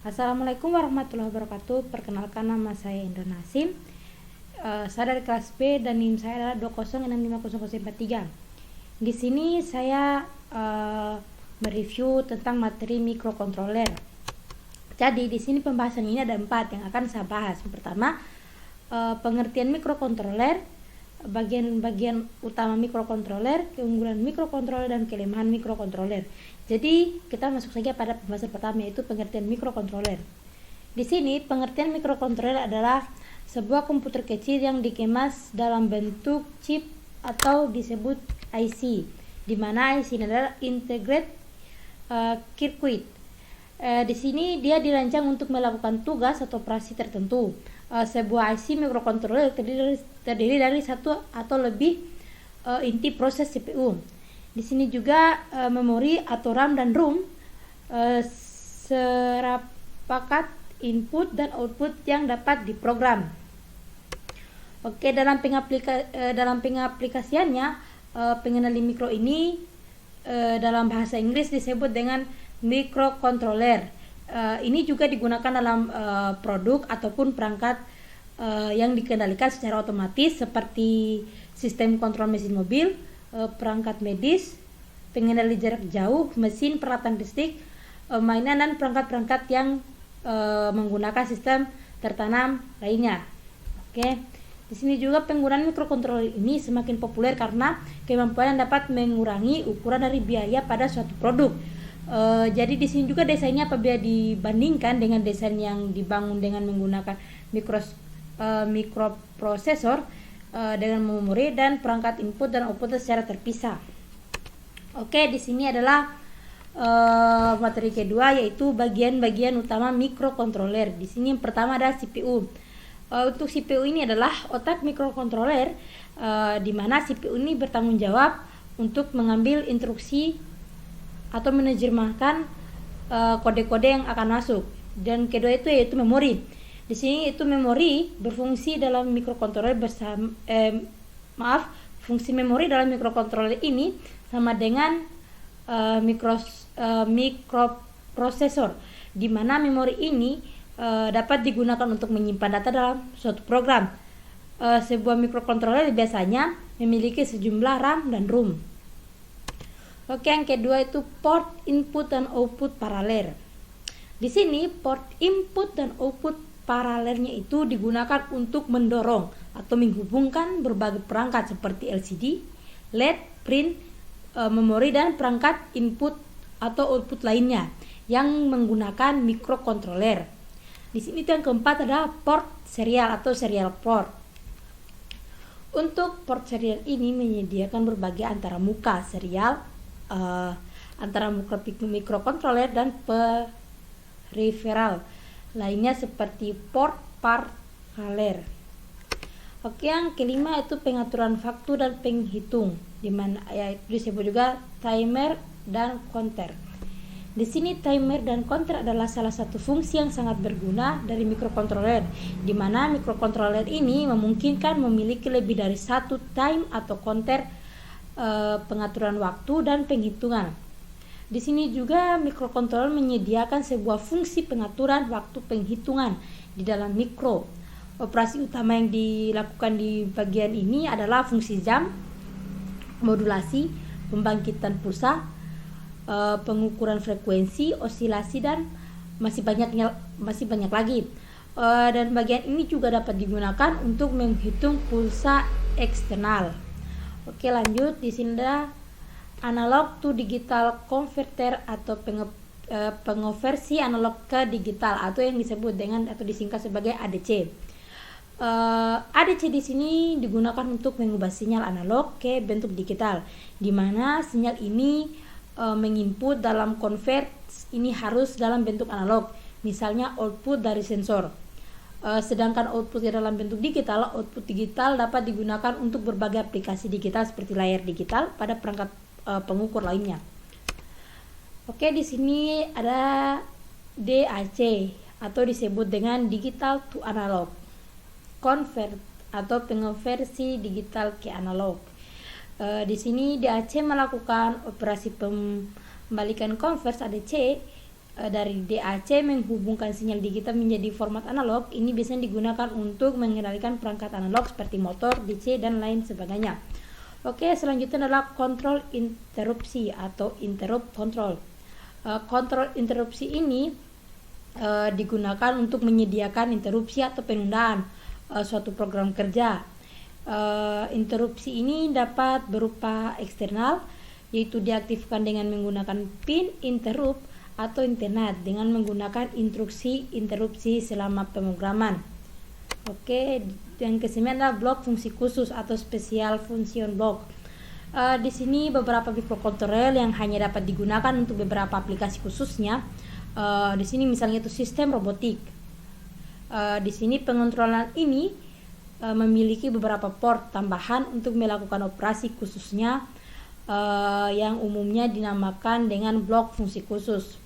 Assalamualaikum warahmatullahi wabarakatuh. Perkenalkan, nama saya Indra Nasim. Saya dari kelas B dan NIM saya adalah 2065043. Di sini saya mereview tentang materi mikrokontroler. Jadi di sini pembahasan ini ada 4 yang akan saya bahas. Yang pertama, pengertian mikrokontroler, bagian-bagian utama mikrokontroler, keunggulan mikrokontroler dan kelemahan mikrokontroler. Jadi kita masuk saja pada pembahasan pertama, yaitu pengertian mikrokontroler. Di sini pengertian mikrokontroler adalah sebuah komputer kecil yang dikemas dalam bentuk chip atau disebut IC, di mana IC ini adalah integrated circuit. Di sini dia dirancang untuk melakukan tugas atau operasi tertentu. Sebuah IC mikrokontroler terdiri dari satu atau lebih inti proses CPU. Di sini juga memori atau RAM dan ROM sepakat input dan output yang dapat diprogram. Oke, dalam pengaplikasiannya, pengenali mikro ini dalam bahasa Inggris disebut dengan mikrokontroler. Ini juga digunakan dalam produk ataupun perangkat yang dikendalikan secara otomatis seperti sistem kontrol mesin mobil, perangkat medis, pengendali jarak jauh, mesin, peralatan listrik, mainan dan perangkat-perangkat yang menggunakan sistem tertanam lainnya. Oke. Di sini juga penggunaan mikrokontroler ini semakin populer karena kemampuan yang dapat mengurangi ukuran dari biaya pada suatu produk. Jadi di sini juga desainnya apabila dibandingkan dengan desain yang dibangun dengan menggunakan mikroprosesor dengan memori dan perangkat input dan output secara terpisah. Oke, di sini adalah materi kedua, yaitu bagian-bagian utama mikrokontroler. Di sini yang pertama adalah CPU. Untuk CPU ini adalah otak mikrokontroler, di mana CPU ini bertanggung jawab untuk mengambil instruksi atau menerjemahkan kode-kode yang akan masuk. Dan kedua itu yaitu memori. Di sini itu memori berfungsi dalam mikrokontroler fungsi memori dalam mikrokontroler ini sama dengan mikroprosesor, di mana memori ini dapat digunakan untuk menyimpan data dalam suatu program. Sebuah mikrokontroler biasanya memiliki sejumlah RAM dan ROM. Oke, yang kedua itu port input dan output paralel. Di sini port input dan output paralelnya itu digunakan untuk mendorong atau menghubungkan berbagai perangkat seperti LCD, LED, print, memori dan perangkat input atau output lainnya yang menggunakan mikrokontroler. Di sini yang keempat adalah port serial atau serial port. Untuk port serial ini menyediakan berbagai antara muka serial antara mikrokontroler dan peripheral lainnya seperti port paralel. Oke, yang kelima itu pengaturan waktu dan penghitung, di mana yaitu disebut juga timer dan counter. Di sini timer dan counter adalah salah satu fungsi yang sangat berguna dari mikrokontroler, di mana mikrokontroler ini memungkinkan memiliki lebih dari satu time atau counter pengaturan waktu dan penghitungan. Di sini juga mikrokontroler menyediakan sebuah fungsi pengaturan waktu penghitungan di dalam mikro. Operasi utama yang dilakukan di bagian ini adalah fungsi jam, modulasi, pembangkitan pulsa, pengukuran frekuensi, osilasi dan masih banyak lagi. Dan bagian ini juga dapat digunakan untuk menghitung pulsa eksternal. Oke, lanjut. Di sini ada analog to digital converter atau pengonversi analog ke digital atau yang disebut dengan atau disingkat sebagai ADC. ADC di sini digunakan untuk mengubah sinyal analog ke bentuk digital, di mana sinyal ini menginput dalam convert ini harus dalam bentuk analog, misalnya output dari sensor. Sedangkan output dalam bentuk digital, output digital dapat digunakan untuk berbagai aplikasi digital seperti layar digital pada perangkat pengukur lainnya. Oke, di sini ada DAC atau disebut dengan digital to analog convert atau pengonversi digital ke analog. Di sini DAC melakukan operasi pembalikan konvers ADC dari DAC menghubungkan sinyal digital menjadi format analog. Ini biasanya digunakan untuk mengendalikan perangkat analog seperti motor, DC, dan lain sebagainya. Oke, selanjutnya adalah kontrol interupsi atau interrupt control. Kontrol interupsi ini digunakan untuk menyediakan interupsi atau penundaan suatu program kerja. Interupsi ini dapat berupa eksternal, yaitu diaktifkan dengan menggunakan pin interrupt atau internet dengan menggunakan instruksi interupsi selama pemrograman. Oke, yang ke-9 adalah blok fungsi khusus atau special function block. Di sini beberapa microcontroller yang hanya dapat digunakan untuk beberapa aplikasi khususnya. Di sini misalnya itu sistem robotik. Di sini pengontrolan ini memiliki beberapa port tambahan untuk melakukan operasi khususnya, yang umumnya dinamakan dengan blok fungsi khusus.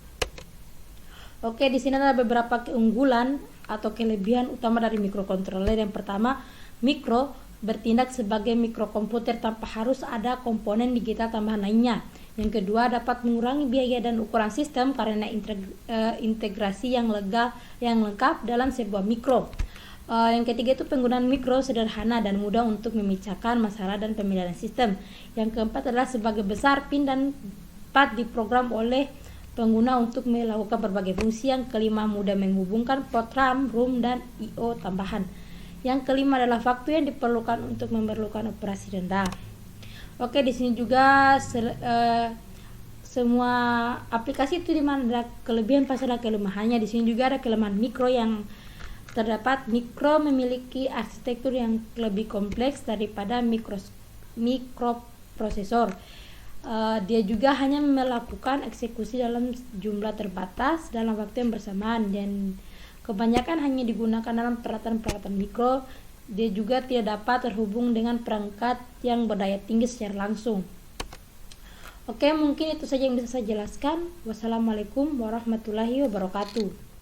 Oke, di sini ada beberapa keunggulan atau kelebihan utama dari microcontroller. Yang pertama, mikro bertindak sebagai mikrokomputer tanpa harus ada komponen digital tambahan lainnya. Yang kedua, dapat mengurangi biaya dan ukuran sistem karena integrasi yang lengkap dalam sebuah mikro. Yang ketiga itu penggunaan mikro sederhana dan mudah untuk memecahkan masalah dan pemilihan sistem. Yang keempat adalah sebagai besar pin dan dapat diprogram oleh pengguna untuk melakukan berbagai fungsi. Yang kelima, mudah menghubungkan port RAM, ROM, dan I/O tambahan. Yang kelima adalah waktu yang diperlukan untuk memerlukan operasi rendah. Oke, di sini juga semua aplikasi itu dimana ada kelebihan pasti ada kelemahannya. Di sini juga ada kelemahan mikro yang terdapat. Mikro memiliki arsitektur yang lebih kompleks daripada mikroprosesor. Dia juga hanya melakukan eksekusi dalam jumlah terbatas dalam waktu yang bersamaan dan kebanyakan hanya digunakan dalam peralatan-peralatan mikro. Dia juga tidak dapat terhubung dengan perangkat yang berdaya tinggi secara langsung. Oke, mungkin itu saja yang bisa saya jelaskan. Wassalamualaikum warahmatullahi wabarakatuh.